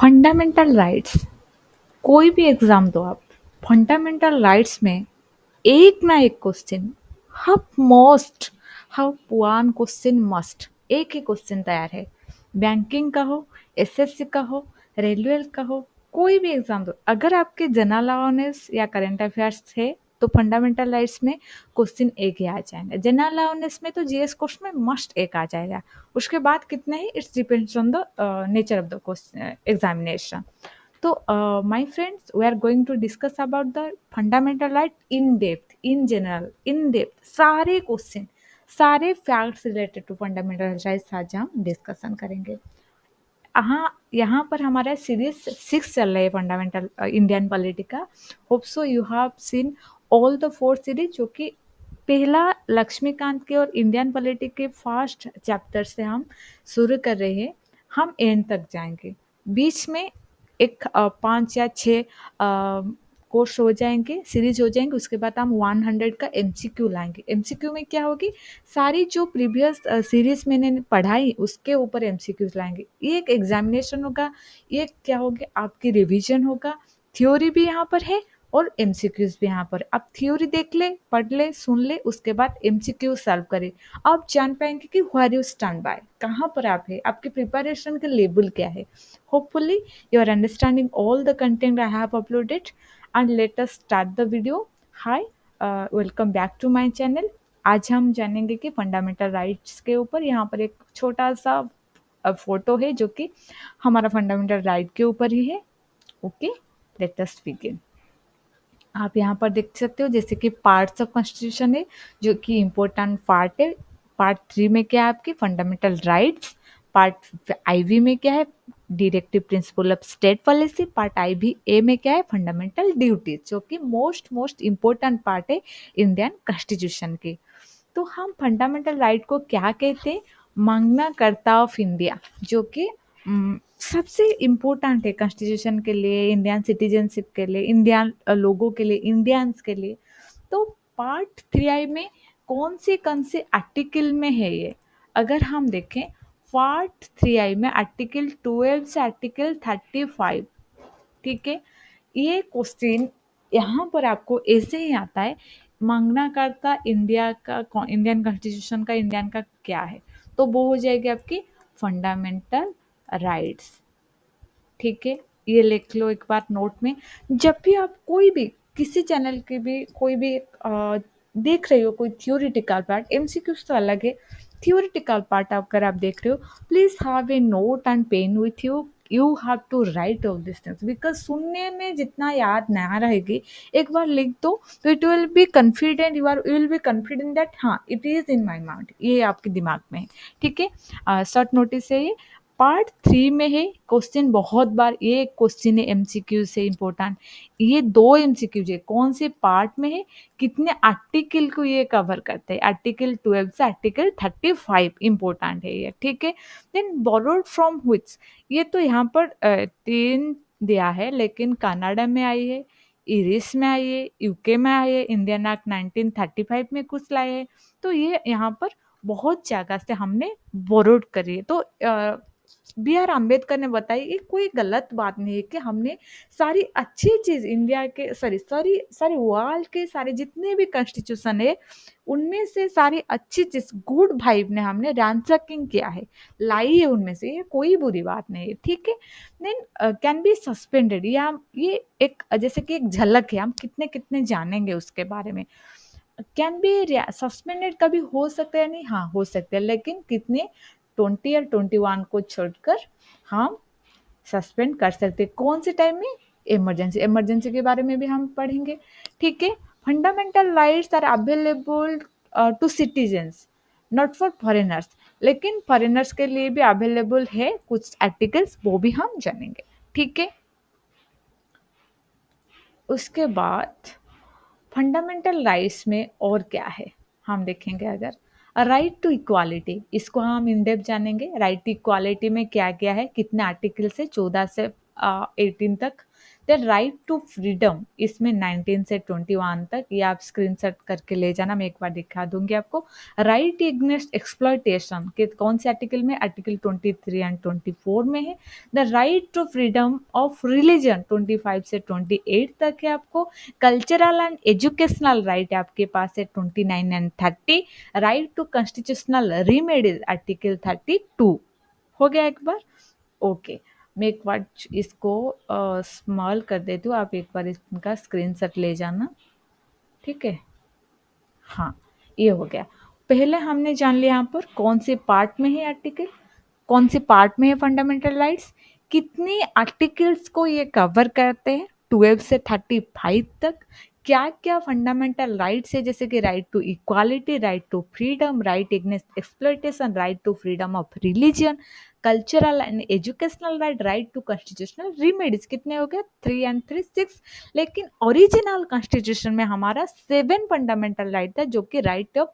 Fundamental rights, कोई भी exam दो आप, फंडामेंटल राइट्स में एक ना एक question, hub most, hub one question must, एक ही क्वेश्चन तैयार है। बैंकिंग का हो, एसएससी का हो, रेलवे का हो, कोई भी एग्जाम दो, अगर आपके जनरल अवेयरनेस या करंट अफेयर्स है तो फंडामेंटल राइट्स में क्वेश्चन एक ही आ जाएगा। जनरल अवेयरनेस में तो जीएस क्वेश्चन में मस्ट एक आ जाएगा। उसके बाद कितने ही, it's depends on the nature of the question examination. So, my friends, we are going to discuss about the fundamental right in depth, in general, in depth. सारे क्वेश्चन, सारे facts related to fundamental rights आज हम discussion करेंगे। हाँ, यहाँ पर हमारा series 6 चल रहा है फंडामेंटल इंडियन पॉलिटी का। Hope so you have seen all the 4 series, जो कि पहला लक्ष्मीकांत के और इंडियन पॉलिटी के फर्स्ट चैप्टर से हम शुरू कर रहे हैं। हम एंड तक जाएंगे। बीच में एक 5 या 6 कोर्स हो जाएंगे, सीरीज हो जाएंगे। उसके बाद हम 100 का एमसीक्यू लाएंगे। एमसीक्यू में क्या होगी, सारी जो प्रीवियस सीरीज मैंने पढ़ाई उसके ऊपर एमसीक्यूज लाएंगे। ये एक एग्जामिनेशन होगा, ये क्या होगा, आपकी रिवीजन होगा। थ्योरी भी यहाँ पर है और एमसीक्यूज भी यहाँ पर। आप थ्योरी देख ले, पढ़ ले, सुन ले, उसके बाद एमसीक्यू सॉल्व करें। आप जान पाएंगे कि व्हेयर यू स्टैंड बाय, कहाँ पर आप है, आपकी प्रिपरेशन का लेवल क्या है। Hopefully you are understanding all the content I have uploaded, and let us start the video. Hi, welcome back to my channel. आज हम जानेंगे कि फंडामेंटल राइट्स के ऊपर। यहाँ पर एक छोटा सा फोटो है जो कि हमारा फंडामेंटल राइट के ऊपर ही है। Okay, let us begin. आप यहाँ पर देख सकते हो जैसे कि पार्ट्स ऑफ कॉन्स्टिट्यूशन है, जो कि इम्पोर्टेंट पार्ट है। पार्ट 3 में क्या है, आपकी फंडामेंटल राइट्स। पार्ट आईवी में क्या है, directive principle of state policy. Part IV A में क्या है, फंडामेंटल ड्यूटीज, जो कि मोस्ट मोस्ट इम्पोर्टेंट पार्ट है इंडियन कॉन्स्टिट्यूशन की। तो हम फंडामेंटल राइट को क्या कहते हैं, मांगना करता ऑफ इंडिया, जो कि सबसे इम्पोर्टेंट है कॉन्स्टिट्यूशन के लिए, इंडियन सिटीजनशिप के लिए, इंडियन लोगों के लिए, इंडियंस के लिए। तो पार्ट 3 में कौन से आर्टिकल में है ये, अगर हम देखें पार्ट 3 में आर्टिकल 12 से आर्टिकल 35, ठीक है। ये क्वेश्चन यहाँ पर आपको ऐसे ही आता है, मांगना करता इंडिया का, इंडियन कॉन्स्टिट्यूशन का, इंडियन का क्या है, तो वो हो जाएगी आपकी फंडामेंटल राइट्स। ठीक है, ये लिख लो एक बार नोट में। जब भी आप कोई भी किसी चैनल के भी कोई भी देख रहे हो, कोई थियोरिटिकल पार्ट, एमसीक्यूज तो अलग है, थियोरिटिकल पार्ट अगर आप देख रहे हो, please have a note and pen with you. You have to write all this things, because सुनने में जितना याद ना रहेगी, एक बार लिख दो तो it will be confident, you will be confident that हाँ it is in my mind, ये आपके दिमाग में है। ठीक है, शॉर्ट नोटिस है ये। पार्ट 3 में है क्वेश्चन, बहुत बार ये क्वेश्चन है एमसीक्यू से इम्पोर्टेंट। ये 2 एमसीक्यू है, कौन से पार्ट में है, कितने आर्टिकल को ये कवर करते हैं, आर्टिकल 12 से आर्टिकल 35 इम्पोर्टेंट है ये। ठीक है, देन बोरोड फ्रॉम व्हिच, ये तो यहाँ पर 3 दिया है, लेकिन कनाडा में आई है, इरिस में आई है, यूके में आई है, इंडियन एक्ट 1935 में कुछ लाए है। तो ये यहाँ पर बहुत जगह से हमने बोरोड करी है। तो बी आर अम्बेडकर ने बताई, ये कोई गलत बात नहीं है कि हमने सारी अच्छी चीज इंडिया के, सॉरी सॉरी सारी वर्ल्ड के सारे जितने भी कॉन्स्टिट्यूशन है, उनमें से सारी अच्छी चीज गुड वाइब ने हमने रैंचकिंग किया है, लाई है उनमें से, ये कोई बुरी बात नहीं है। ठीक है, देन कैन बी सस्पेंडेड, या ये एक जैसे कि एक झलक है, हम कितने कितने जानेंगे उसके बारे में। कैन बी सस्पेंडेड कभी हो सकता है, नहीं, हाँ हो सकता है, लेकिन कितने, 20 या 21 को छोड़कर हम सस्पेंड कर सकते हैं। कौन से टाइम में, इमरजेंसी, इमरजेंसी के बारे में भी हम पढ़ेंगे। ठीक है, fundamental rights are available to citizens, not for foreigners, लेकिन फॉरेनर्स के लिए भी अवेलेबल है कुछ आर्टिकल्स, वो भी हम जानेंगे। ठीक है, उसके बाद फंडामेंटल राइट्स में और क्या है हम देखेंगे। अगर राइट टू इक्वालिटी, इसको हम इन डेप्थ जानेंगे। राइट टू इक्वालिटी में क्या क्या है, कितने आर्टिकल से, 14 से 18 तक। द राइट टू फ्रीडम इसमें 19 से 21 तक, ये आप स्क्रीनशॉट करके ले जाना, मैं एक बार दिखा दूंगी आपको। राइट एग्नेस्ट एक्सप्लॉयटेशन के कौन से आर्टिकल में, आर्टिकल 23 एंड 24 में है। The right to freedom of religion 25 से 28 तक है आपको। कल्चरल एंड एजुकेशनल राइट आपके पास है 29 and 30। Right to constitutional remedies article 32। हो गया एक बार। ओके, मैं एक बार इसको स्मॉल कर देती हूँ, आप एक बार इसका स्क्रीनशॉट ले जाना, ठीक है। हाँ, ये हो गया। पहले हमने जान लिया यहाँ पर कौन से पार्ट में है आर्टिकल, कौन से पार्ट में है फंडामेंटल राइट्स, कितने आर्टिकल्स को ये कवर करते हैं 12 से 35 तक, क्या क्या फंडामेंटल राइट्स है, जैसे कि right to equality, right to freedom, right against exploitation, right to freedom of religion, cultural and educational right, right to constitutional remedies. कितने हो गए, 3 एंड 3 6। लेकिन ओरिजिनल कॉन्स्टिट्यूशन में हमारा 7 फंडामेंटल राइट था, जो कि राइट ऑफ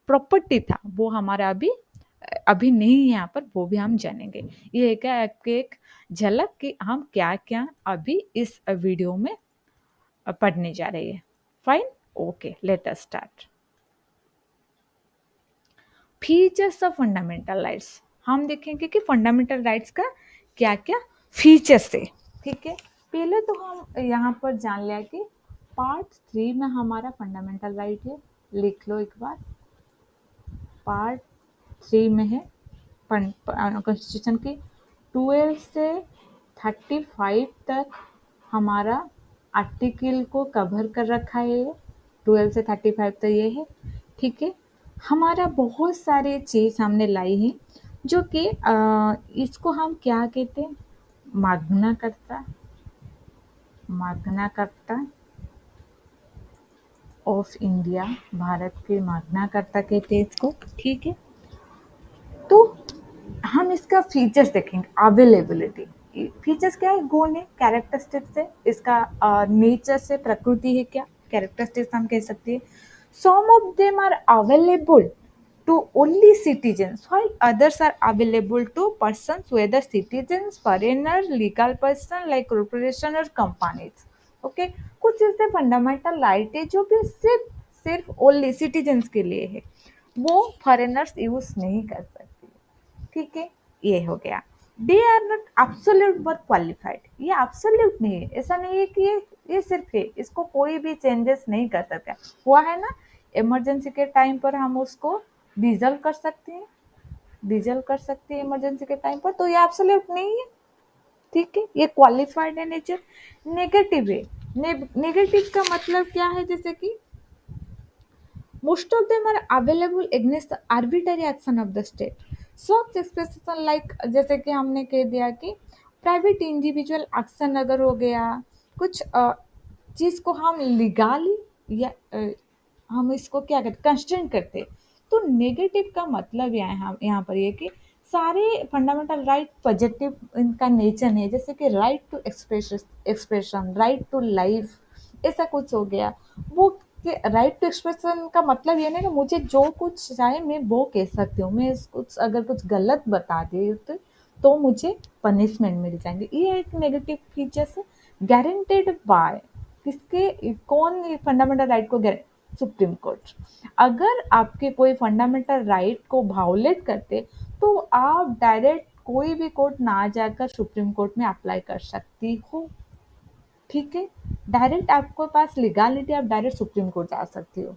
प्रॉपर्टी था, वो हमारा अभी अभी नहीं है यहाँ पर, वो भी हम जानेंगे। ये एक आपके एक झलक कि हम क्या क्या अभी इस वीडियो में पढ़ने जा रहे हैं। Fine, okay, let us start. Features of fundamental rights, हम देखेंगे कि फंडामेंटल राइट्स का क्या क्या फीचर्स है, ठीक है। पहले तो हम यहाँ पर जान लिया कि पार्ट 3 में हमारा फंडामेंटल राइट है, लिख लो एक बार। पार्ट 3 में है कॉन्स्टिट्यूशन की 12 से 35 तक हमारा आर्टिकल को कवर कर रखा है। 12 से 35 तक ये है, ठीक है। हमारा बहुत सारे चीज़ हमने लाई हैं, जो कि इसको हम क्या कहते हैं, मागना करता, मागना करता ऑफ इंडिया, भारत के मागना करता कहते हैं इसको, ठीक है। तो हम इसका फीचर्स देखेंगे। अवेलेबिलिटी, फीचर्स क्या है, गुण है, कैरेक्टरिस्टिक्स है, इसका नेचर से, प्रकृति है क्या, कैरेक्टरिस्टिक्स हम कह सकते हैं। Some of them are available to only citizens while others are available to persons whether citizens, foreigners, legal person like corporation or companies। Okay, कुछ ऐसे फंडामेंटल राइट है जो कि सिर्फ सिर्फ ओनली सिटीजन्स के लिए है, वो फॉरेनर्स यूज नहीं कर सकते, ठीक है। ये हो गया। They are not absolute but qualified, ये एब्सोल्यूट नहीं है, ऐसा नहीं है कि ये सिर्फ है, इसको कोई भी चेंजेस नहीं कर सकता। हुआ है ना, इमरजेंसी के टाइम पर हम उसको डिजल्व कर सकते हैं, डिजल्व कर सकते हैं इमरजेंसी के टाइम पर, तो ये एब्सोल्यूट नहीं है, ठीक है। ये क्वालिफाइड है नेचर। नेगेटिव है, नेगेटिव का मतलब क्या है, जैसे कि most of them are available against the arbitrary action of the state। Soft expression like जैसे कि हमने कह दिया कि प्राइवेट इंडिविजुअल एक्शन अगर हो गया, कुछ चीज़ को हम लीगाली या हम इसको क्या कहते कंस्ट्रेंट करते, तो नेगेटिव का मतलब यहाँ पर ये कि सारे फंडामेंटल राइट पॉजिटिव इनका नेचर है, जैसे कि right to expression, right to life, ऐसा कुछ हो गया। वो राइट टू एक्सप्रेशन का मतलब ये नहीं कि मुझे जो कुछ चाहे मैं वो कह सकती हूँ, मैं कुछ अगर कुछ गलत बता दी तो मुझे पनिशमेंट मिल जाएंगे, ये एक नेगेटिव फीचर्स है। गारंटेड बाय, किसके, कौन फंडामेंटल राइट को, सुप्रीम कोर्ट। अगर आपके कोई फंडामेंटल राइट को वायोलेट करते, तो आप डायरेक्ट कोई भी कोर्ट ना जाकर सुप्रीम कोर्ट में अप्लाई कर सकती हो, ठीक है। डायरेक्ट आपके पास लीगालिटी, आप डायरेक्ट सुप्रीम कोर्ट जा सकती हो।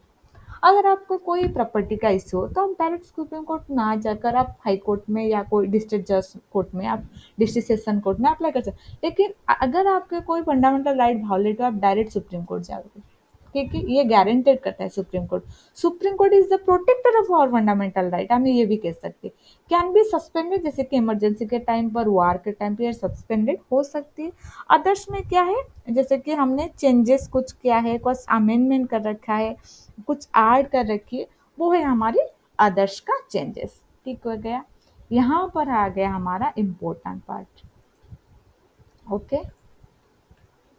अगर आपको कोई प्रॉपर्टी का इश्यू हो, तो आप डायरेक्ट सुप्रीम कोर्ट ना जाकर आप हाई कोर्ट में या कोई डिस्ट्रिक्ट जज कोर्ट में, आप डिस्ट्रिक्ट सेशन कोर्ट में अप्लाई कर सकते। लेकिन अगर आपके कोई फंडामेंटल राइट वायोलेट हो, आप डायरेक्ट सुप्रीम कोर्ट जाओगे, क्योंकि ये गारंटेड करता है Supreme Court. Supreme Court is the protector of our fundamental right, हम ये भी कह सकते हैं। कैन बी सस्पेंडेड, जैसे कि इमरजेंसी के टाइम पर, वार के टाइम पर सस्पेंडेड हो सकती है। अदर्स में क्या है, जैसे कि हमने चेंजेस कुछ किया है, कुछ अमेंडमेंट कर रखा है, कुछ ऐड कर रखी है, वो है हमारी अदर्स का चेंजेस, ठीक हो गया। यहाँ पर आ गया हमारा important part, okay.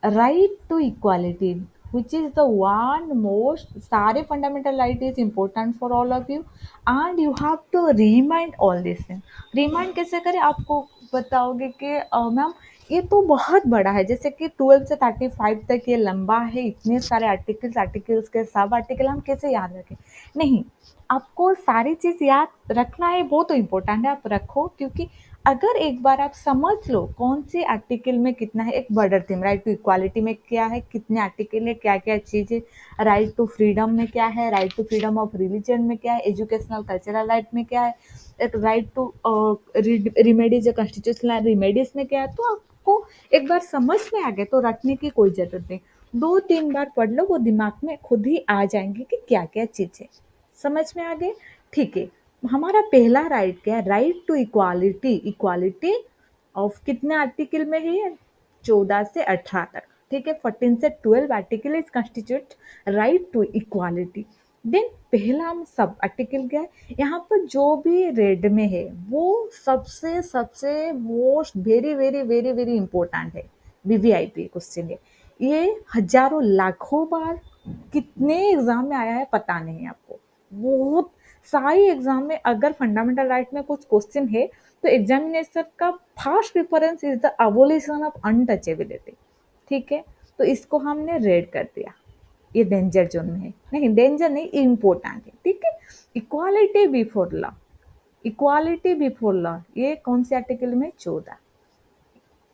Right to equality which is the one most, सारे fundamental right is important for all of you and you have to remind all this thing। Remind कैसे करें, आपको बताओगे कि मैम ये तो बहुत बड़ा है, जैसे कि 12 से 35 तक ये लंबा है, इतने सारे आर्टिकल्स, आर्टिकल्स के सब आर्टिकल हम कैसे याद रखें? नहीं, आपको सारी चीज़ याद रखना है, वो तो इम्पोर्टेंट है, आप रखो, क्योंकि अगर एक बार आप समझ लो कौन से आर्टिकल में कितना है, एक बर्डर थीम, राइट टू इक्वालिटी में क्या है, कितने आर्टिकल है, क्या क्या चीज़ें, राइट टू फ्रीडम में क्या है, right to freedom of religion में क्या है, एजुकेशनल कल्चरल राइट में क्या है, एक right to remedies, constitutional remedies में क्या है, तो आपको एक बार समझ में आ गया तो रटने की कोई ज़रूरत नहीं। 2-3 बार पढ़ लो, वो दिमाग में खुद ही आ जाएँगे कि क्या-क्या चीज़ है। समझ में आ गए? ठीक है। हमारा पहला राइट क्या है? Right to equality. Equality of कितने आर्टिकल में है ये? 14 से 18 तक। ठीक है? 14 से 12 article is constitute right to equality. Then पहला हम सब आर्टिकल क्या है? यहाँ पर जो भी रेड में है, वो सबसे सबसे most very very very very important है। वीवीआईपी क्वेश्चन है। ये हजारों लाखों बार कितने एग्जाम में आया है पता नहीं आपको। बहुत सारी एग्जाम में अगर फंडामेंटल राइट में कुछ क्वेश्चन है, तो एग्जामिनेशन का first preference is the abolition of untouchability. ठीक है, तो इसको हमने रेड कर दिया, ये डेंजर जोन में है। नहीं, डेंजर नहीं, इम्पोर्टेंट है। ठीक है, equality before law. Equality before law ये कौन से आर्टिकल में? 14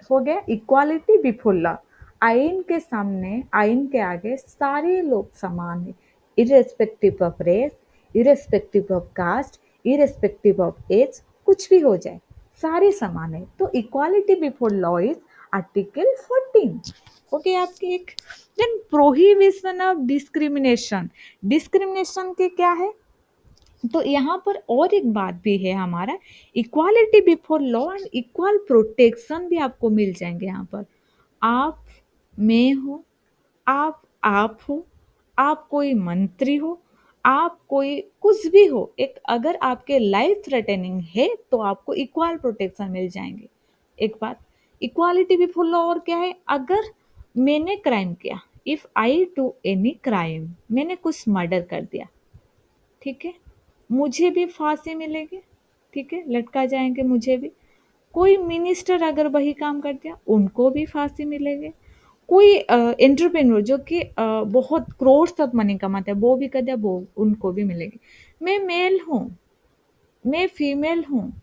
हो गया। इक्वालिटी बिफोर लॉ, आइन के सामने, आइन के आगे सारे लोग समान है, irrespective of race, irrespective of caste, irrespective of age, कुछ भी हो जाए, सारे समान है। तो equality before law is article 14। Okay, आपकी एक। Then prohibition of discrimination. Discrimination के क्या है? तो यहाँ पर और एक बात भी है हमारा, equality before law and equal protection भी आपको मिल जाएंगे यहाँ पर। आप, मैं हो, आप हो, आप कोई मंत्री हो, आप कोई कुछ भी हो, एक अगर आपके लाइफ थ्रेटनिंग है तो आपको इक्वल प्रोटेक्शन मिल जाएंगे। एक बात, इक्वालिटी बिफोर लॉ और क्या है? अगर मैंने क्राइम किया, if I do any crime, मैंने कुछ मर्डर कर दिया, ठीक है, मुझे भी फांसी मिलेगी। ठीक है, लटका जाएंगे मुझे भी। कोई मिनिस्टर अगर वही काम कर दिया, उनको भी फांसी मिलेगी। कोई एंटरप्रेन्योर जो कि बहुत करोड़ तक मनी कमाता है, वो भी कर दिया, वो उनको भी मिलेगी। मैं मेल हूँ, मैं फीमेल हूँ,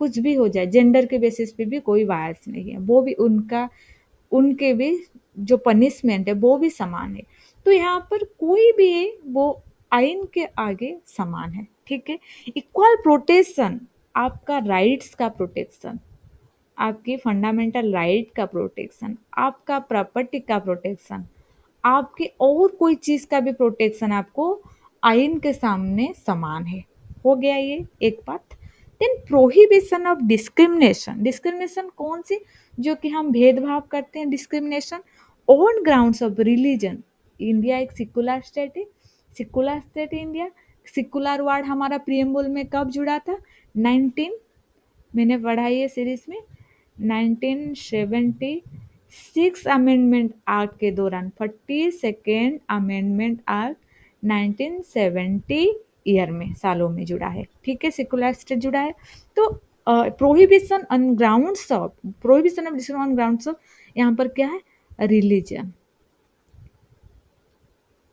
कुछ भी हो जाए, जेंडर के बेसिस पे भी कोई बायस नहीं है, वो भी उनका, उनके भी जो पनिशमेंट है वो भी समान है। तो यहाँ पर कोई भी है वो आइन के आगे समान है। ठीक है, इक्वल प्रोटेक्शन, आपका राइट्स का प्रोटेक्शन, आपकी फंडामेंटल राइट का प्रोटेक्शन, आपका प्रॉपर्टी का प्रोटेक्शन, आपके और कोई चीज़ का भी प्रोटेक्शन आपको आइन के सामने समान है। हो गया ये एक बात। Then prohibition of discrimination. Discrimination कौन सी? जो कि हम भेदभाव करते हैं, discrimination on grounds of religion. India एक सिकुलर स्टेट है, सिकुलर स्टेट है इंडिया। सिकुलर वर्ड हमारा प्रियम्बल में कब जुड़ा था? 19, मैंने पढ़ा ये सीरीज में, 1976 अमेंडमेंट एक्ट के दौरान, 42nd अमेंडमेंट एक्ट 1970 ईयर में, सालों में जुड़ा है। ठीक है, सेकुलर स्टेट जुड़ा है। तो prohibition on grounds of, prohibition of discrimination on grounds of, यहाँ पर क्या है? रिलीजन।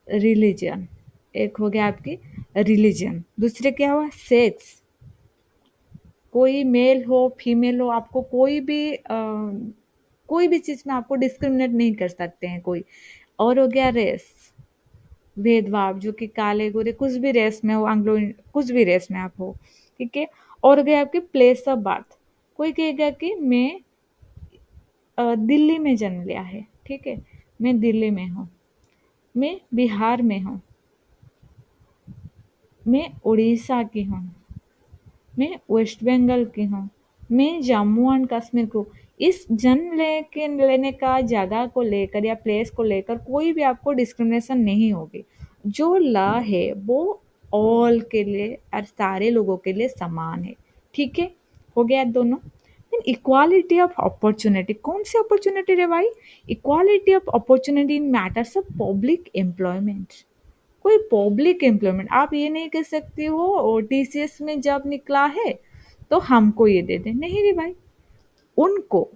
रिलीजन एक हो गया आपकी, रिलीजन। दूसरे क्या हुआ? सेक्स। कोई मेल हो, फीमेल हो, आपको कोई भी चीज़ में आपको डिस्क्रिमिनेट नहीं कर सकते हैं कोई। और हो गया रेस, भेदभाव, जो कि काले गोरे कुछ भी रेस में हो, एंग्लो, कुछ भी रेस में आप हो। ठीक है, और हो गया आपकी प्लेस ऑफ बर्थ। कोई कहेगा कि मैं दिल्ली में जन्म लिया है, ठीक है, मैं दिल्ली में हूँ, मैं बिहार में हूँ, मैं उड़ीसा की हूँ, मैं वेस्ट बंगाल की हूँ, मैं जम्मू एंड कश्मीर को। इस जन्म लेने का जगह को लेकर या प्लेस को लेकर कोई भी आपको डिस्क्रिमिनेशन नहीं होगी। जो लॉ है वो ऑल के लिए और सारे लोगों के लिए समान है। ठीक है, हो गया दोनों। देन इक्वालिटी ऑफ अपॉर्चुनिटी, कौन सी अपॉर्चुनिटी रे भाई? Equality of opportunity in matters of public employment. कोई पब्लिक एम्प्लॉयमेंट, आप ये नहीं कह सकती हो और टीसीएस में जब निकला है तो हमको ये दे दें, नहीं रे भाई, उनको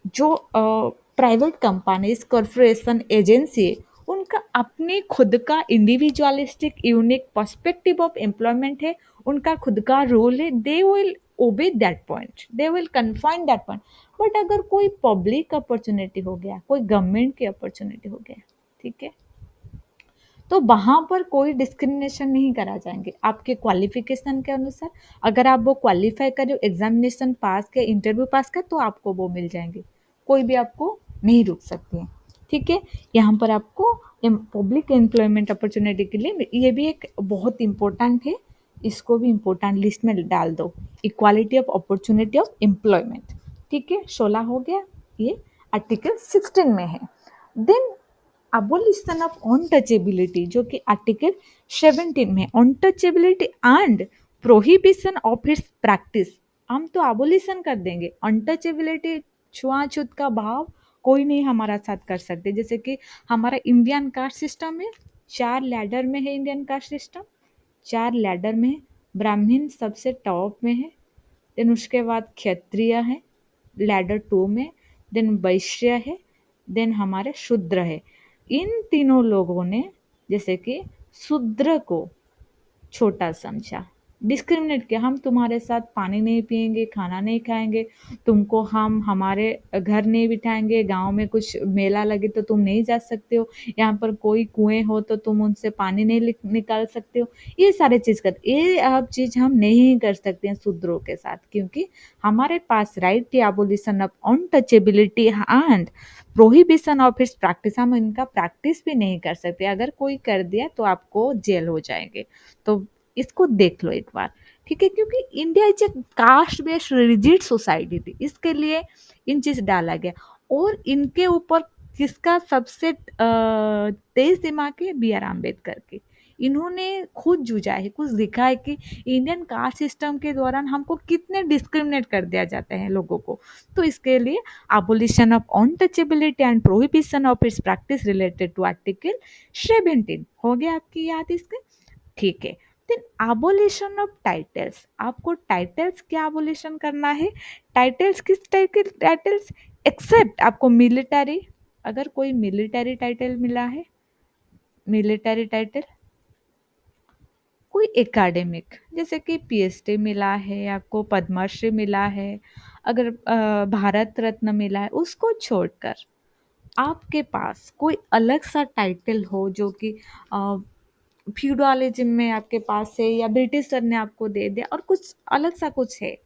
जो प्राइवेट कंपनीज कॉरपोरेशन एजेंसी है, उनका अपने खुद का individualistic unique perspective of employment है, उनका खुद का रोल है, they will obey that point, they will confine that point. But अगर कोई पब्लिक अपॉर्चुनिटी हो गया, कोई गवर्नमेंट की अपॉर्चुनिटी हो गया, ठीक है, तो वहाँ पर कोई डिस्क्रिमिनेशन नहीं करा जाएंगे आपके क्वालिफिकेशन के अनुसार। अगर आप वो क्वालिफाई करे, एग्जामिनेशन पास किया, इंटरव्यू पास किया, तो आपको वो मिल जाएंगे, कोई भी आपको नहीं रोक सकते हैं। ठीक है, यहाँ पर आपको पब्लिक एम्प्लॉयमेंट अपॉर्चुनिटी के लिए ये भी एक बहुत इंपॉर्टेंट है, इसको भी इम्पोर्टेंट लिस्ट में डाल दो। Equality of opportunity of employment, ठीक है, 16 हो गया, ये आर्टिकल 16 में है। देन abolition of untouchability जो कि आर्टिकल 17 में, untouchability and prohibition of its practice, हम तो abolition कर देंगे अनटचेबिलिटी, छुआछूत का भाव कोई नहीं हमारा साथ कर सकते। जैसे कि हमारा इंडियन कास्ट सिस्टम है, 4 लैडर में है इंडियन कास्ट सिस्टम, 4 लैडर में है, ब्राह्मण सबसे टॉप में है, देन उसके बाद क्षत्रिय है लैडर 2 में, देन वैश्य है, देन हमारे शूद्र है। इन तीनों लोगों ने जैसे कि शूद्र को छोटा समझा, डिस्क्रिमिनेट किया, हम तुम्हारे साथ पानी नहीं पिएंगे, खाना नहीं खाएंगे, तुमको हम हमारे घर नहीं बिठाएंगे, गांव में कुछ मेला लगे तो तुम नहीं जा सकते हो, यहाँ पर कोई कुएं हो तो तुम उनसे पानी नहीं निकाल सकते हो, ये सारे चीज़ कर, ये अब चीज़ हम नहीं कर सकते हैं शूद्रों के साथ, क्योंकि हमारे पास right to abolition of untouchability and prohibition of its practice, हम इनका प्रैक्टिस भी नहीं कर सकते, अगर कोई कर दिया तो आपको जेल हो जाएंगे। तो इसको देख लो एक बार, ठीक है, क्योंकि India is a caste based rigid society थी, इसके लिए इन चीज डाला गया। और इनके ऊपर किसका सबसे तेज दिमाग है, बी आर अम्बेडकर की, इन्होंने खुद जूझा है, कुछ दिखा है कि इंडियन कास्ट सिस्टम के दौरान हमको कितने डिस्क्रिमिनेट कर दिया जाता है लोगों को। तो इसके लिए abolition of untouchability and prohibition of its practice related to article 17 हो गया आपकी याद इसके, ठीक है। देन abolition of टाइटल्स, आपको टाइटल्स क्या abolition करना है, टाइटल्स किस टाइप के टाइटल्स, एक्सेप्ट आपको मिलिट्री, अगर कोई मिलिट्री टाइटल मिला है, मिलिट्री टाइटल, कोई एकेडमिक जैसे कि पीएचडी मिला है, आपको पद्मश्री मिला है, अगर भारत रत्न मिला है, उसको छोड़कर आपके पास कोई अलग सा टाइटल हो जो कि फ्यूडलिज्म में आपके पास है या ब्रिटिशर ने आपको दे दिया और कुछ अलग सा कुछ है,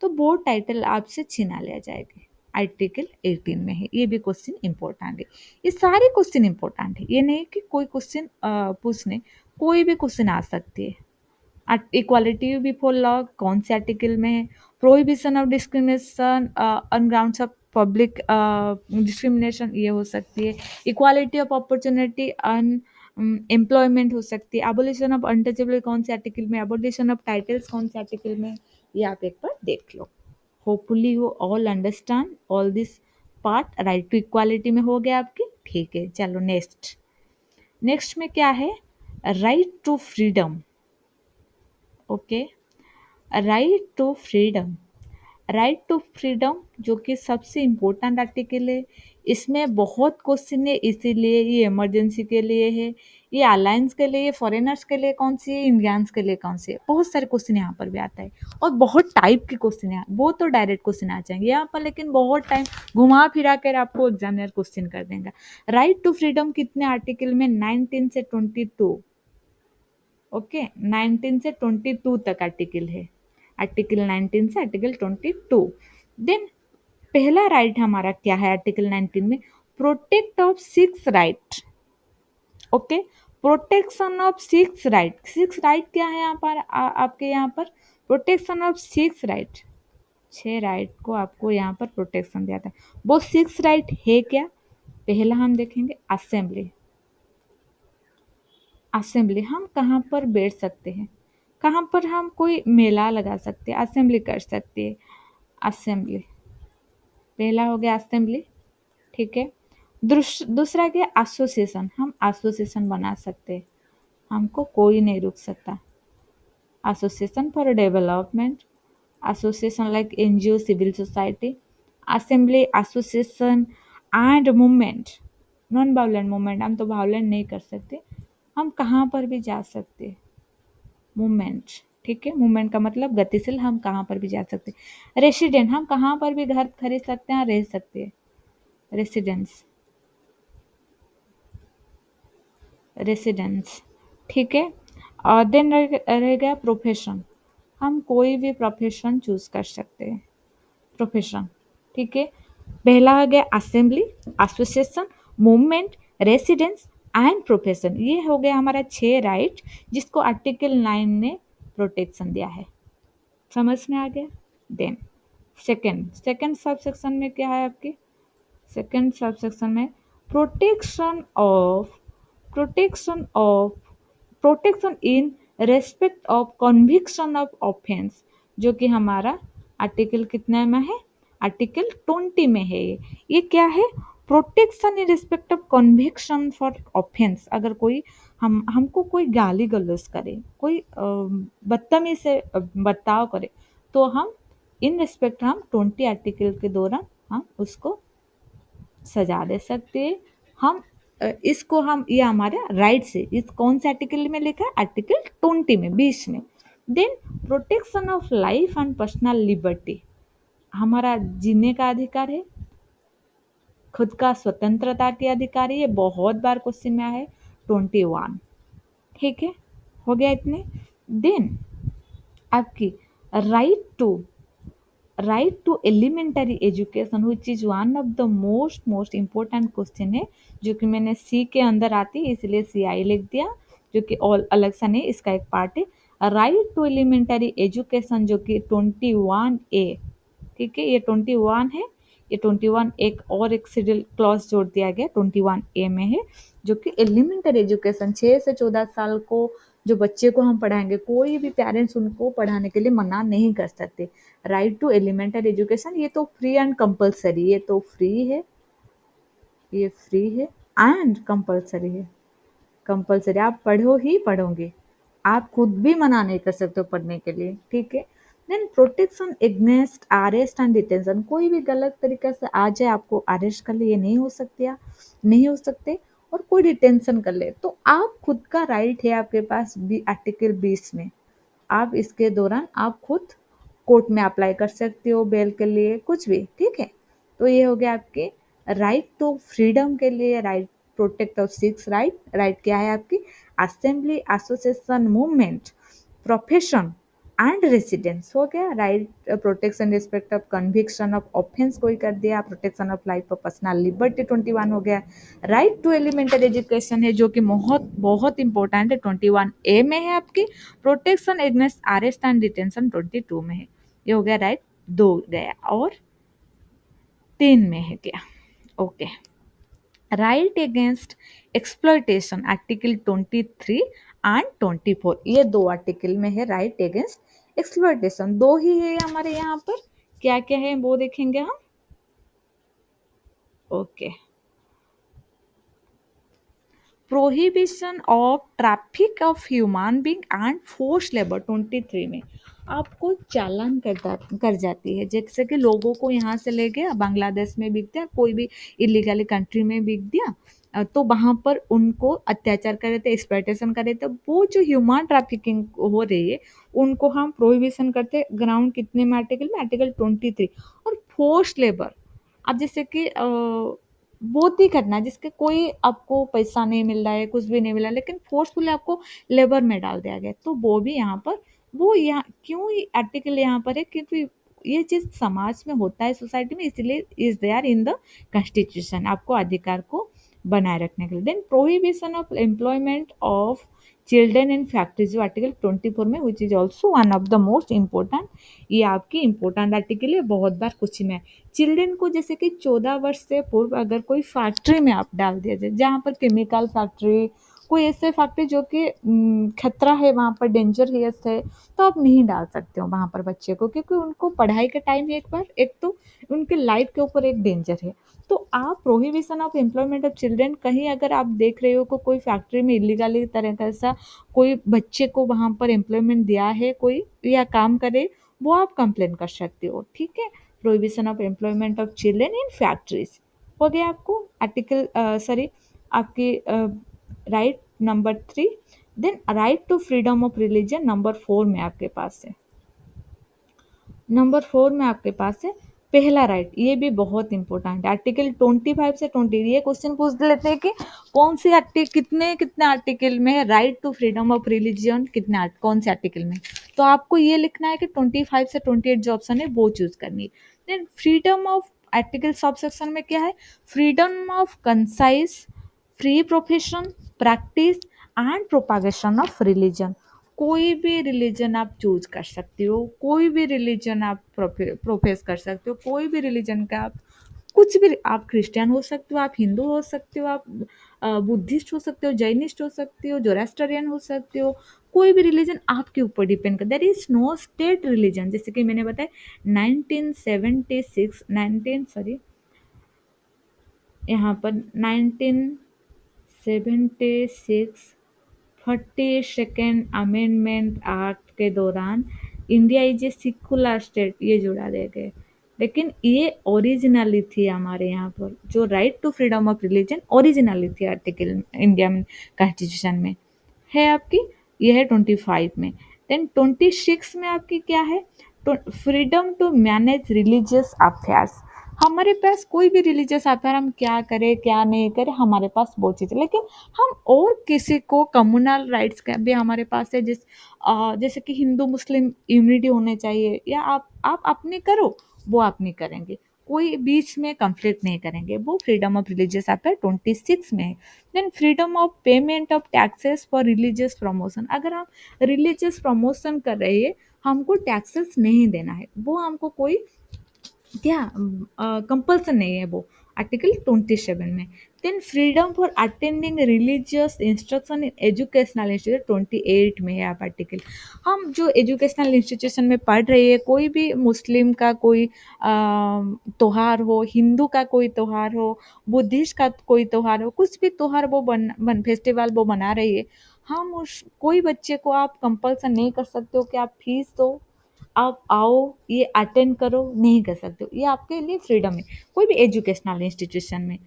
तो वो टाइटल आपसे छीना लिया जाएगा। आर्टिकल 18 में है, ये भी क्वेश्चन इंपॉर्टेंट है, ये सारे क्वेश्चन इंपॉर्टेंट है, ये नहीं कि कोई क्वेश्चन पूछने, कोई भी क्वेश्चन आ सकती है। इक्वालिटी बिफोर लॉ कौन से आर्टिकल में है, prohibition of discrimination on grounds of public discrimination ये हो सकती है, equality of opportunity on employment हो सकती है, एबोलिशन ऑफ अनटचेबल कौन से आर्टिकल में, एबोलिशन ऑफ टाइटल्स कौन से आर्टिकल में, ये आप एक बार देख लो। Hopefully you all understand all this part. Right to equality में हो गया आपकी, ठीक है, चलो नेक्स्ट, नेक्स्ट में क्या है, right to freedom, okay, right to freedom, right to freedom जो कि सबसे इम्पोर्टेंट आर्टिकल है, इसमें बहुत क्वेश्चन है, इसीलिए ये इमरजेंसी के लिए है, ये अलायंस के लिए, फॉरेनर्स के लिए कौन सी है, इंडियंस के लिए कौन सी है, बहुत सारे क्वेश्चन यहाँ पर भी आता है, और बहुत टाइप के क्वेश्चन है, वो तो डायरेक्ट क्वेश्चन आ जाएंगे यहाँ पर, लेकिन बहुत टाइम घुमा फिरा कर आपको एग्जामिनर क्वेश्चन कर देगा। राइट टू फ्रीडम कितने आर्टिकल में, 19 से 22, ओके, 19 से 22 तक आर्टिकल है, आर्टिकल 19 से आर्टिकल 22। देन पहला राइट हमारा क्या है आर्टिकल 19 में, protect of six right, okay, protection of six right, six right क्या है यहाँ पर आपके यहाँ पर, protection of six right, 6 right को आपको यहाँ पर प्रोटेक्शन दिया था, वो सिक्स राइट है क्या, पहला हम देखेंगे असेंबली, असेंबली हम कहाँ पर बैठ सकते हैं, कहाँ पर हम कोई मेला लगा सकते हैं, असेंबली कर सकते हैं, असेंबली, पहला हो गया असेंबली, ठीक है। दूसरा क्या, एसोसिएशन, हम एसोसिएशन बना सकते हैं, हमको कोई नहीं रोक सकता, association for development, association like NGO, civil society, assembly, association and movement. Non violent movement, हम तो वायलेंट नहीं कर सकते, हम कहाँ पर भी जा सकते। मूवमेंट, ठीक है, मूवमेंट का मतलब गतिशील, हम कहाँ पर भी जा सकते। रेसिडेंट, हम कहाँ पर भी घर खरीद सकते हैं, रह सकते हैं। रेसिडेंस, रेसिडेंस, ठीक है। और देन रह गया प्रोफेशन, हम कोई भी प्रोफेशन चूज कर सकते हैं। प्रोफेशन, ठीक है। पहला हो गया assembly, association, movement, residence and profession. ये हो गया हमारा 6 राइट जिसको आर्टिकल 9 ने प्रोटेक्शन दिया है। समझ में आ गया। देन सेकंड सब सेक्शन में क्या है आपकी, सेकंड सब सेक्शन में protection of protection of protection in respect of conviction of offence, जो कि हमारा आर्टिकल कितने में है, आर्टिकल 20 में है। ये क्या है, protection in respect of conviction for offence. अगर कोई हमको कोई गाली गलौज करे, कोई बदतमीज से बर्ताव करे, तो हम इन रिस्पेक्ट हम 20 आर्टिकल के दौरान हम उसको सजा दे सकते हैं। हम इसको हम, ये हमारे राइट से, इस कौन से आर्टिकल में लिखा है, आर्टिकल 20 में, 20 में। Then protection of life and personal liberty, हमारा जीने का अधिकार है, खुद का स्वतंत्रता के अधिकार है। ये बहुत बार क्वेश्चन में आया है, 21, ठीक है, हो गया इतने। देन आपकी right to elementary education which is one of the most important question है, जो कि मैंने सी के अंदर आती है इसलिए सी आई लिख दिया, जो कि ऑल अलग सा नहीं, इसका एक पार्ट है। राइट टू एलिमेंटरी एजुकेशन जो कि 21A, ठीक है, ये 21 है, ये 21 एक और एक शेड्यूल क्लॉज जोड़ दिया गया 21A में है, जो कि एलिमेंटरी एजुकेशन 6 से 14 साल को जो बच्चे को हम पढ़ाएंगे, कोई भी पेरेंट्स उनको पढ़ाने के लिए मना नहीं कर सकते। राइट टू एलिमेंटरी एजुकेशन, ये तो फ्री एंड कंपलसरी, ये तो फ्री है, ये फ्री है एंड कंपलसरी है। कंपलसरी, आप पढ़ो ही पढ़ोगे, आप खुद भी मना नहीं कर सकते हो पढ़ने के लिए, ठीक है। Then protection against arrest and detention, कोई भी गलत तरीके से आ जाए, आपको अरेस्ट कर ले, ये नहीं हो सकती, नहीं हो सकते, और कोई डिटेंशन कर ले, तो आप खुद का राइट है आपके पास आर्टिकल 20 में, आप इसके दौरान आप खुद कोर्ट में अप्लाई कर सकते हो बेल के लिए, कुछ भी, ठीक है। तो ये हो गया आपके राइट टू फ्रीडम के लिए, right protect of six right. Right क्या है आपकी, assembly, association, movement, profession and residence, हो गया। Right protection respect of conviction of offence कोई कर दिया, protection of life of personal liberty 21 हो गया। राइट टू एलिमेंटरी एजुकेशन है, जो कि बहुत बहुत इंपॉर्टेंट है, 21A में है आपकी। Protection against arrest and detention 22 में है। ये हो गया राइट, 2 गया, और 3 में है क्या, okay. Right against exploitation article 23 and 24, ये 2 आर्टिकल में है राइट अगेंस्ट एक्सप्लॉयटेशन, 2 ही है हमारे यहाँ पर। क्या क्या है वो देखेंगे हम, okay. Prohibition of traffic of human being and force labour 23 में आपको चालान कर जाती है। जैसे कि लोगों को यहाँ से ले गया, बांग्लादेश में बिक दिया, कोई भी इलीगली कंट्री में बिक दिया, तो वहाँ पर उनको अत्याचार कर रहे थे, एक्सप्लॉयटेशन कर रहे थे, वो जो ह्यूमन ट्रैफिकिंग हो रही है उनको हम प्रोहिबिशन करते। ग्राउंड कितने में, आर्टिकल में, आर्टिकल 23। और फोर्स लेबर, अब जैसे कि बहुत ही करना, जिसके कोई आपको पैसा नहीं मिल रहा है, कुछ भी नहीं मिला, लेकिन फोर्सफुली आपको लेबर में डाल दिया गया, तो वो भी यहाँ पर, वो यहाँ क्यों आर्टिकल यहाँ पर है, क्योंकि ये चीज़ समाज में होता है, सोसाइटी में, इसलिए is there in the constitution, आपको अधिकार को बनाए रखने के लिए। Then prohibition of employment of children in factories, जो आर्टिकल 24 में, which is also one of the most important, ये आपकी इंपॉर्टेंट आर्टिकल है, बहुत बार क्वेश्चन में। चिल्ड्रेन को जैसे कि 14 वर्ष से पूर्व अगर कोई फैक्ट्री में आप डाल दिया जाए, जहाँ पर केमिकल फैक्ट्री, कोई ऐसे फैक्ट्री जो कि खतरा है, वहाँ पर डेंजरियस है, तो आप नहीं डाल सकते हो वहाँ पर बच्चे को, क्योंकि उनको पढ़ाई का टाइम है, एक बार, एक तो उनके लाइफ के ऊपर एक डेंजर है। तो आप prohibition of employment of children, कहीं अगर आप देख रहे हो को कोई फैक्ट्री में इलीगली तरह का ऐसा कोई बच्चे को वहाँ पर एम्प्लॉयमेंट दिया है कोई, या काम करे, वो आप कंप्लेन कर सकते हो, ठीक है। Prohibition of employment of children in factories. हो गया आपको आर्टिकल, सॉरी, आपकी right number 3। Then right to freedom of religion number 4 में आपके पास है। नंबर 4 में आपके पास है पहला राइट, ये भी बहुत इंपॉर्टेंट है। आर्टिकल 25 से 20, ये क्वेश्चन पूछ लेते हैं कि कौन सी आर्टिकल, कितने कितने आर्टिकल में है right to freedom of religion, कितने कौन से आर्टिकल में। तो आपको ये लिखना है कि 25 से 28 जो ऑप्शन है वो चूज करनी है। Then freedom of article sub section में क्या है, freedom of conscience, free profession, practice and propagation of religion. कोई भी रिलीजन आप चूज कर सकते हो, कोई भी रिलीजन आप प्रोफेस कर सकते हो, कोई भी रिलीजन का आप कुछ भी, आप क्रिश्चियन हो सकते हो, आप हिंदू हो सकते हो, आप बुद्धिस्ट हो सकते हो, जैनिस्ट हो सकते हो, जोरास्ट्रियन हो सकते हो। कोई भी रिलीजन आपके ऊपर डिपेंड कर, there is no state religion. जैसे कि मैंने बताया 1976 19 सॉरी, यहाँ पर 1976 42nd अमेंडमेंट एक्ट के दौरान India is a secular state ये जुड़ा दे गए। लेकिन ये ओरिजिनली थी हमारे यहाँ पर, जो right to freedom of religion originally थी आर्टिकल इंडिया में कॉन्स्टिट्यूशन में है आपकी, ये है 25 में। देन 26 में आपकी क्या है, freedom to manage religious affairs. हमारे पास कोई भी रिलीजियस अफेयर हम क्या करें क्या नहीं करें, हमारे पास वो चीज़ है। लेकिन हम और किसी को कम्युनल राइट्स का भी हमारे पास है, जैसे कि हिंदू मुस्लिम यूनिटी होने चाहिए, या आप अपनी करो, वो अपनी करेंगे, कोई बीच में कंफ्लिक्ट नहीं करेंगे, वो फ्रीडम ऑफ रिलीजियस अफेयर 26 में है। Then freedom of payment of taxes for religious promotion. अगर हम रिलीजियस प्रमोशन कर रहे हैं, हमको टैक्सेस नहीं देना है, वो हमको कोई क्या कंपल्सन नहीं है वो, आर्टिकल 27 में। Then freedom for attending religious instruction in educational institute 28 में है आप आर्टिकल। हम जो एजुकेशनल इंस्टीट्यूशन में पढ़ रहे हैं, कोई भी मुस्लिम का कोई त्योहार हो, हिंदू का कोई त्योहार हो, बुद्धिस्ट का कोई त्योहार हो, कुछ भी त्योहार वो बन फेस्टिवल वो मना रही है, हम उस कोई बच्चे को आप कंपल्सन नहीं कर सकते हो कि आप फीस दो, आप आओ, ये अटेंड करो, नहीं कर सकते हो, ये आपके लिए फ्रीडम है कोई भी एजुकेशनल इंस्टीट्यूशन में।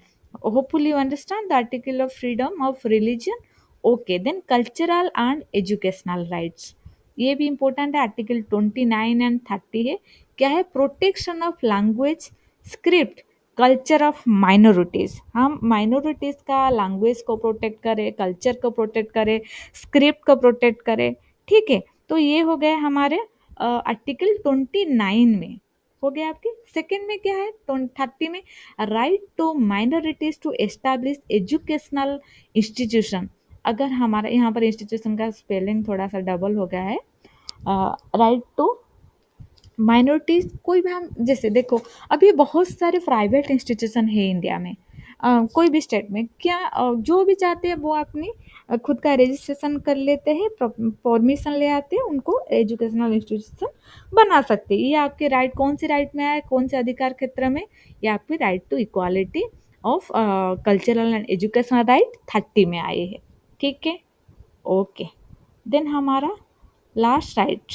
Hopefully you understand the article of freedom of religion. Okay, then cultural and educational rights, ये भी इंपॉर्टेंट है, आर्टिकल 29 एंड 30 है। क्या है, protection of language, script, culture of minorities. हम माइनॉरिटीज का लैंग्वेज को प्रोटेक्ट करें, कल्चर को प्रोटेक्ट करें, स्क्रिप्ट को प्रोटेक्ट करें। ठीक है, तो ये हो गए हमारे आर्टिकल 29 में। हो गया आपके। सेकंड में क्या है, 30 में, right to minorities to establish educational institution. अगर हमारा यहाँ पर इंस्टीट्यूशन का स्पेलिंग थोड़ा सा डबल हो गया है, राइट टू माइनॉरिटीज, कोई भी हम, जैसे देखो अभी बहुत सारे प्राइवेट इंस्टीट्यूशन है इंडिया में, कोई भी स्टेट में, क्या जो भी चाहते हैं वो अपनी खुद का रजिस्ट्रेशन कर लेते हैं, परमिशन ले आते हैं, उनको एजुकेशनल इंस्टीट्यूशन बना सकते हैं। ये आपके राइट, कौन से राइट में आए, कौन से अधिकार क्षेत्र में, ये आपके right to equality of cultural and educational right 30 में आए हैं। ठीक है, ओके। देन हमारा लास्ट राइट,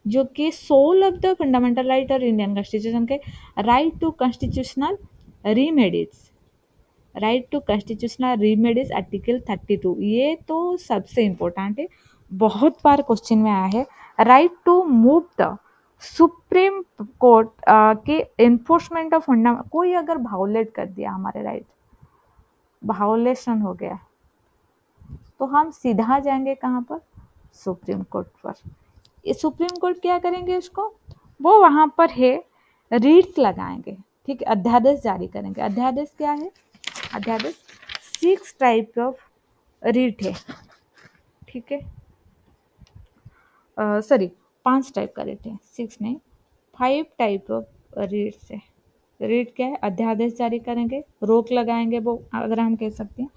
जो कि soul of the fundamental right और इंडियन कॉन्स्टिट्यूशन के, right to constitutional remedies, right to constitutional remedies article 32, ये तो सबसे इम्पोर्टेंट है, बहुत बार क्वेश्चन में आया है। Right to move the Supreme Court के एनफोर्समेंट ऑफ फंडामेंटल, कोई अगर वायोलेट कर दिया हमारे राइट, वायोलेशन हो गया, तो हम सीधा जाएंगे कहाँ पर, सुप्रीम कोर्ट पर। ये सुप्रीम कोर्ट क्या करेंगे उसको, वो वहाँ पर है रीट्स लगाएंगे। ठीक है, अध्यादेश जारी करेंगे। अध्यादेश क्या है, अध्यादेश 6 टाइप ऑफ रीट है। ठीक है, सॉरी 5 टाइप का रीट है, 6 नहीं, 5 टाइप ऑफ रीट्स है। रीट क्या है, अध्यादेश जारी करेंगे, रोक लगाएंगे, वो अगर हम कह सकते हैं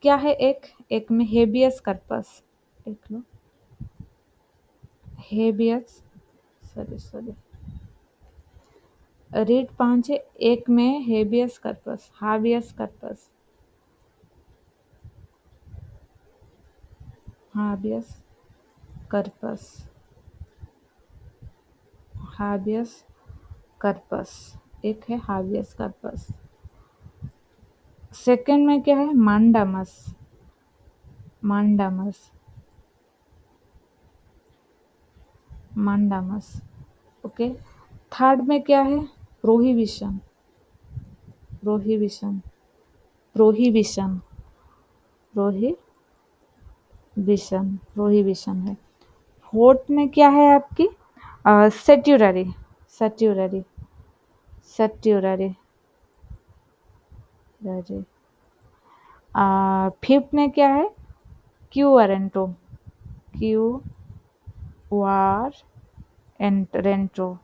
क्या है। एक एक में हेबियस कर्पस, देख लो, हेबियस, सॉरी सॉरी, रीट 5 है। एक में habeas corpus, habeas corpus, habeas corpus, habeas corpus, एक है हाबियस कर्पस। सेकंड में क्या है? मांडामस, मांडामस, मांडामस। ओके। थर्ड में क्या है? Prohibition, prohibition, prohibition, prohibition, prohibition है। फोर्थ में क्या है आपकी? सेट्यूररी, सेट्यूररी, सेट्यूररी, फिफ्थ में क्या है? Quo warranto, quo warranto,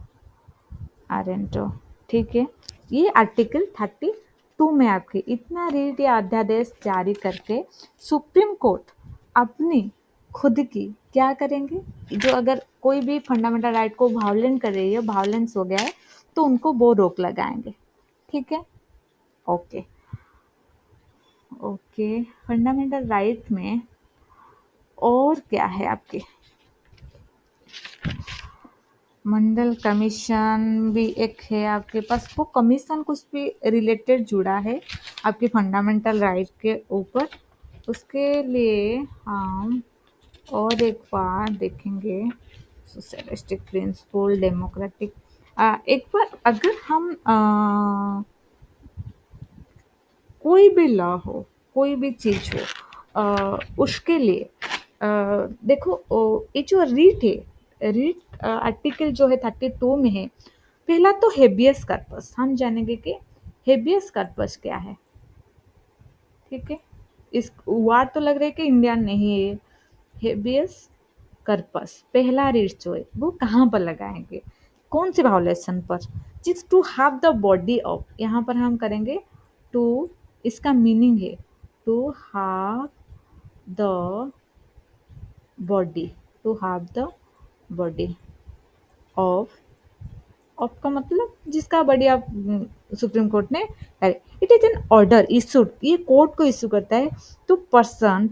warranto. ठीक है। ये आर्टिकल 32 में आपके इतना रीट या अध्यादेश जारी करके सुप्रीम कोर्ट अपनी खुद की क्या करेंगे? जो अगर कोई भी फंडामेंटल राइट को वायलेंट कर रही है, वायलेंस हो गया है, तो उनको वो रोक लगाएंगे। ठीक है। ओके। ओके। फंडामेंटल राइट में और क्या है आपके? मंडल कमीशन भी एक है आपके पास। वो कमीशन कुछ भी रिलेटेड जुड़ा है आपके फंडामेंटल राइट के ऊपर। उसके लिए हम और एक बार देखेंगे। Socialistic principle, democratic. एक बार अगर हम कोई भी लॉ हो, कोई भी चीज हो, उसके लिए देखो ये जो रीट है, रीट आर्टिकल जो है 32 में है। पहला तो हेबियस कार्पस हम जानेंगे कि हेबियस कार्पस क्या है। ठीक है। इस वार तो लग रहा है कि इंडियन नहीं है ये। हेबियस कर्पस पहला रीट जो है वो कहाँ पर लगाएंगे? कौन से वायोलेशन पर? जिस to have the body of, यहाँ पर हम करेंगे टू। इसका मीनिंग है to have the body, to have the body of. Of का मतलब जिसका बॉडी आप सुप्रीम कोर्ट ने, it is an order issued, ये कोर्ट को इशू करता है to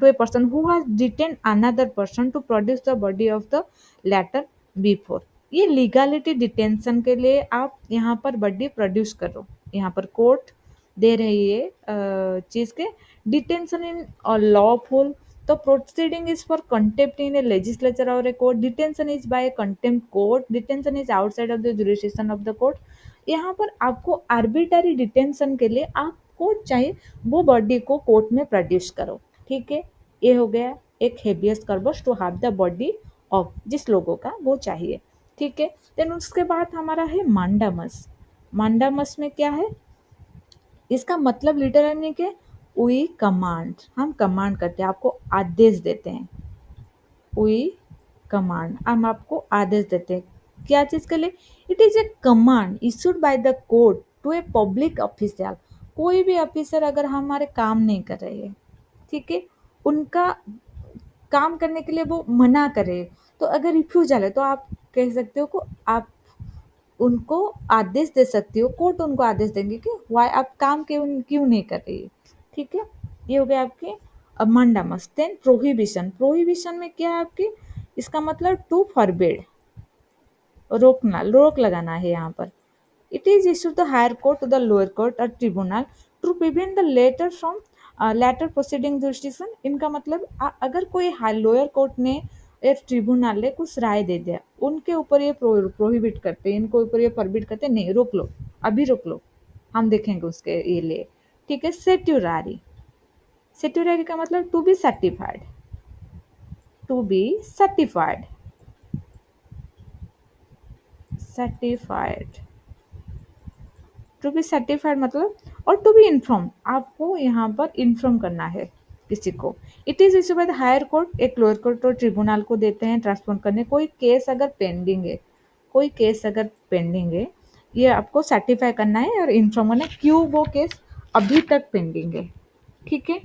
a person who has detain another person to produce the body of the latter before. ये लीगलिटी डिटेंशन के लिए आप यहाँ पर बॉडी प्रोड्यूस करो। यहाँ पर कोर्ट दे रही है चीज के detention in lawful. The proceeding is for contempt in a legislature or a court. Detention is by a contempt court. Detention is outside of the jurisdiction of the court. यहाँ पर आपको आर्बिटरी डिटेंशन के लिए आपको चाहिए वो body को court में प्रोड्यूस करो। ठीक है। ये हो गया एक habeas corpus to have the body of, जिस लोगों का वो चाहिए। ठीक है। देन उसके बाद हमारा है मांडामस। मांडामस में क्या है? इसका मतलब लिटरली क्या? वी कमांड, हम कमांड करते हैं, आपको आदेश देते हैं। वी कमांड, हम आपको आदेश देते हैं क्या चीज के लिए? It is a command issued by the court to a public official. कोई भी ऑफिसर अगर हमारे काम नहीं कर रहे हैं, ठीक है, उनका काम करने के लिए वो मना करे, तो अगर रिफ्यूजल है तो आप कह सकते हो को आप उनको आदेश दे सकती हो, कोर्ट उनको आदेश देंगे कि वाई आप काम क्यों क्यों नहीं कर रही है। ठीक है। ये हो गया आपके मंडामस। Then prohibition. प्रोहिबिशन में क्या है आपके? इसका मतलब टू फॉरबिड, रोकना, रोक लगाना है यहाँ पर। It is issue the higher court to the lower court और tribunal to prevent the latter from latter proceeding jurisdiction. इनका मतलब अगर कोई लोअर कोर्ट ने एक ट्रिब्यूनल ने कुछ राय दे दिया, उनके ऊपर ये प्रोहिबिट करते हैं, इनको ऊपर ये फॉरबिड करते हैं, नहीं रोक लो, अभी रोक लो, हम देखेंगे उसके ये लिए। ठीक है। सेट्यूरारी। सेट्यूरारी का मतलब to be certified, to be certified, certified, to be certified मतलब, और टू बी इन्फॉर्म, आपको यहाँ पर इन्फॉर्म करना है किसी को। It is issue by the higher court, एक लोअर कोर्ट और ट्रिब्यूनल को देते हैं ट्रांसफर करने। कोई केस अगर पेंडिंग है, कोई केस अगर पेंडिंग है, ये आपको सर्टिफाई करना है और इन्फॉर्म करना है क्यों वो केस अभी तक पेंडिंग है। ठीक है।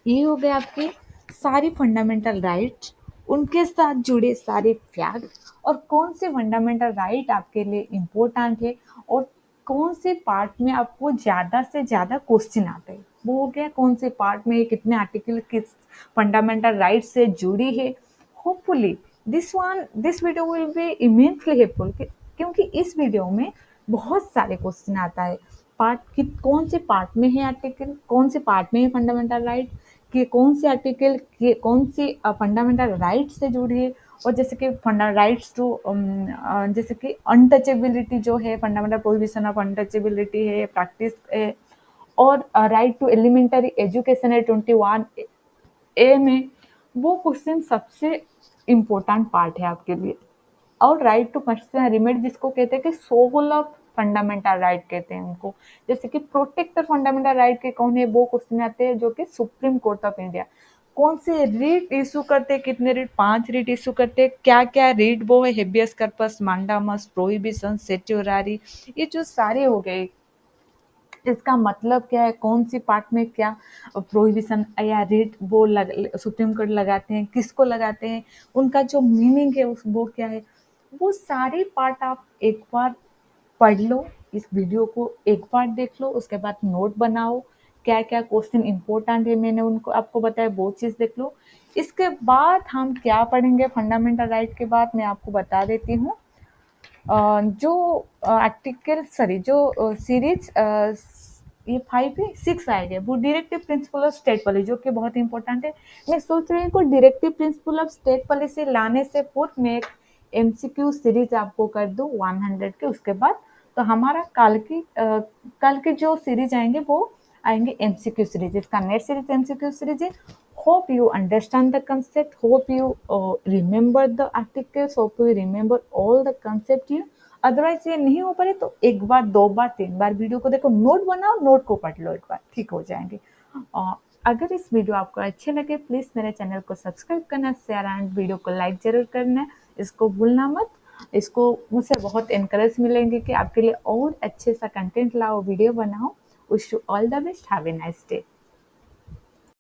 ये हो गए आपके सारी फंडामेंटल राइट्स, उनके साथ जुड़े सारे फैक्ट, और कौन से फंडामेंटल राइट आपके लिए इम्पोर्टेंट है और कौन से पार्ट में आपको ज़्यादा से ज़्यादा क्वेश्चन आते हैं, वो हो गया कौन से पार्ट में कितने आर्टिकल किस फंडामेंटल राइट से जुड़ी है। Hopefully this video will be immensely helpful, क्योंकि इस वीडियो में बहुत सारे क्वेश्चन आता है। पार्ट कि कौन से पार्ट में है आर्टिकल, कौन से पार्ट में है फंडामेंटल राइट, कि कौन से आर्टिकल के कौन सी फंडामेंटल राइट से जुड़ी है। और जैसे कि फंडा राइट्स टू जैसे कि अनटचेबिलिटी जो है, फंडामेंटल प्रोहिबिशन ऑफ अनटचेबिलिटी है, प्रैक्टिस है। और राइट टू एलिमेंटरी एजुकेशन है 21 ए में। वो क्वेश्चन सबसे इम्पोर्टेंट पार्ट है आपके लिए। और राइट टू पर्सनल रिमेडी जिसको कहते हैं कि सोल ऑफ फंडामेंटल राइट कहते हैं उनको। जैसे कि प्रोटेक्टर फंडामेंटल राइट के कौन है, वो क्वेश्चन आते हैं जो कि सुप्रीम कोर्ट ऑफ इंडिया कौन से रीट इशू करते हैं, कितने रीट, 5 रीट इशू करते हैं, क्या क्या रीट वो है, हेबियस कर्पस, मांडामस, प्रोहिबिशन, सेट्योरारी, ये जो सारे हो गए, इसका मतलब क्या है, कौन सी पार्ट में क्या प्रोहिबिशन या रेट वो सुप्रीम कोर्ट लगाते हैं, किसको लगाते हैं, उनका जो मीनिंग है उस वो क्या है, वो सारे पार्ट आप एक बार पढ़ लो। इस वीडियो को एक बार देख लो, उसके बाद नोट बनाओ, क्या क्या क्वेश्चन इंपॉर्टेंट है मैंने उनको आपको बताया, वो चीज़ देख लो। इसके बाद हम क्या पढ़ेंगे फंडामेंटल राइट के बाद मैं आपको बता देती हूँ। जो आर्टिकल सॉरी जो सीरीज ये 5 है 6 आएगा, वो directive principle of state policy जो कि बहुत इंपॉर्टेंट है। मैं सोच रही हूँ को directive principle of state policy लाने से पूर्व मैं एक एमसीक्यू सीरीज आपको कर दूँ 100 के, उसके बाद तो हमारा कल की जो सीरीज आएंगे वो आएंगे एमसीक्यू सीरीज। इसका नेक्स्ट सीरीज एमसीक्यू सीरीज है। Hope you understand the concept. Hope you remember the articles. Hope you remember all the concept here. Otherwise ये नहीं हो पाए तो एक बार, दो बार, तीन बार वीडियो को देखो, नोट बनाओ, नोट को पढ़ लो, एक बार ठीक हो जाएंगे। अगर इस वीडियो आपको अच्छे लगे प्लीज़ मेरे चैनल को सब्सक्राइब करना, शेयर एंड वीडियो को लाइक जरूर करना, इसको भूलना मत। इसको मुझसे बहुत इनकरेज मिलेंगे कि आपके लिए और अच्छे सा कंटेंट लाओ, वीडियो बनाओ। Wish you all the best, have a nice day.